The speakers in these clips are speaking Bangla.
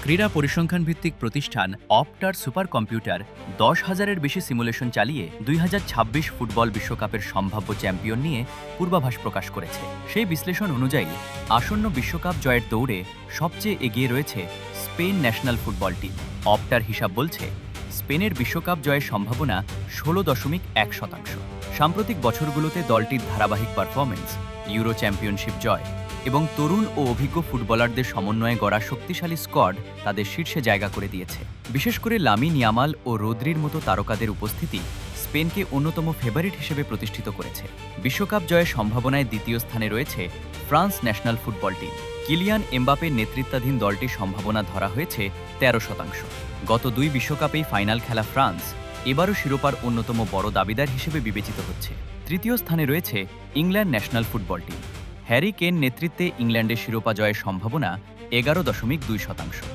ক্রীড়া পরিসংখ্যান ভিত্তিক প্রতিষ্ঠান অপটার সুপার কম্পিউটার 10,000-এর বেশি সিমুলেশন চালিয়ে 2026 ফুটবল বিশ্বকাপের সম্ভাব্য চ্যাম্পিয়ন নিয়ে পূর্বাভাস প্রকাশ করেছে। সেই বিশ্লেষণ অনুযায়ী আসন্ন বিশ্বকাপ জয়ের দৌড়ে সবচেয়ে এগিয়ে রয়েছে স্পেন ন্যাশনাল ফুটবল টিম। অপটার হিসাব বলছে স্পেনের বিশ্বকাপ জয়ের সম্ভাবনা 16.1%। সাম্প্রতিক বছরগুলোতে দলটির ধারাবাহিক পারফরমেন্স, ইউরো চ্যাম্পিয়নশিপ জয় এবং তরুণ ও অভিজ্ঞ ফুটবলারদের সমন্বয়ে গড়া শক্তিশালী স্কোয়াড তাদের শীর্ষে জায়গা করে দিয়েছে। বিশেষ করে লামিন ইয়ামাল ও রোদ্রির মতো তারকাদের উপস্থিতি স্পেনকে অন্যতম ফেভারিট হিসেবে প্রতিষ্ঠিত করেছে। বিশ্বকাপ জয়ের সম্ভাবনায় দ্বিতীয় স্থানে রয়েছে France national football team. Kylian এমবাপের নেতৃত্বাধীন দলটির সম্ভাবনা ধরা হয়েছে 13%। গত দুই বিশ্বকাপেই ফাইনাল খেলা ফ্রান্স এবারও শিরোপার অন্যতম বড় দাবিদার হিসেবে বিবেচিত হচ্ছে। তৃতীয় স্থানে রয়েছে England national football team. Harry Kane নেতৃত্বে ইংল্যান্ডের শিরোপা জয়ের সম্ভাবনা 11.2%।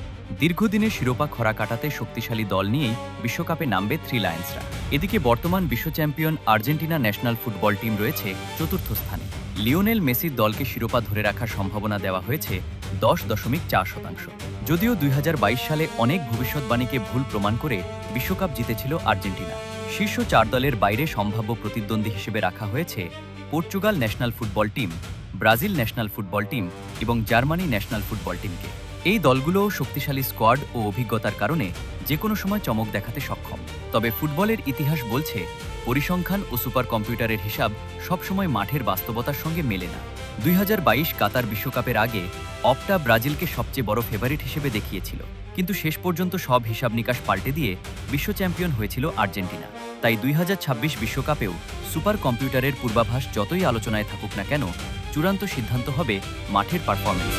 দীর্ঘদিনের শিরোপা খরা কাটাতে শক্তিশালী দল নিয়েই বিশ্বকাপে নামবে থ্রি লায়ন্সরা। এদিকে বর্তমান বিশ্ব champion Argentina national football team রয়েছে চতুর্থ স্থানে। লিওনেল মেসির দলকে শিরোপা ধরে রাখার সম্ভাবনা দেওয়া হয়েছে 10.4%। যদিও 2022 সালে অনেক ভবিষ্যৎবাণীকে ভুল প্রমাণ করে বিশ্বকাপ জিতেছিল আর্জেন্টিনা। শীর্ষ 4 দলের বাইরে সম্ভাব্য প্রতিদ্বন্দ্বী হিসেবে রাখা হয়েছে Portugal national football team, Brazil national football team এবং জার্মানি ন্যাশনাল ফুটবল টিমকে। এই দলগুলোও শক্তিশালী স্কোয়াড ও অভিজ্ঞতার কারণে যে কোনো সময় চমক দেখাতে সক্ষম। তবে ফুটবলের ইতিহাস বলছে পরিসংখ্যান ও সুপার কম্পিউটারের হিসাব সবসময় মাঠের বাস্তবতার সঙ্গে মেলে না। 2022 কাতার বিশ্বকাপের আগে অপটা ব্রাজিলকে সবচেয়ে বড় ফেভারিট হিসেবে দেখিয়েছিল, কিন্তু শেষ পর্যন্ত সব হিসাব নিকাশ পাল্টে দিয়ে বিশ্ব চ্যাম্পিয়ন হয়েছিল আর্জেন্টিনা। তাই 2026 বিশ্বকাপেও সুপার কম্পিউটারের পূর্বাভাস যতই আলোচনায় থাকুক না কেন, চূড়ান্ত সিদ্ধান্ত হবে মাঠের পারফরমেন্স।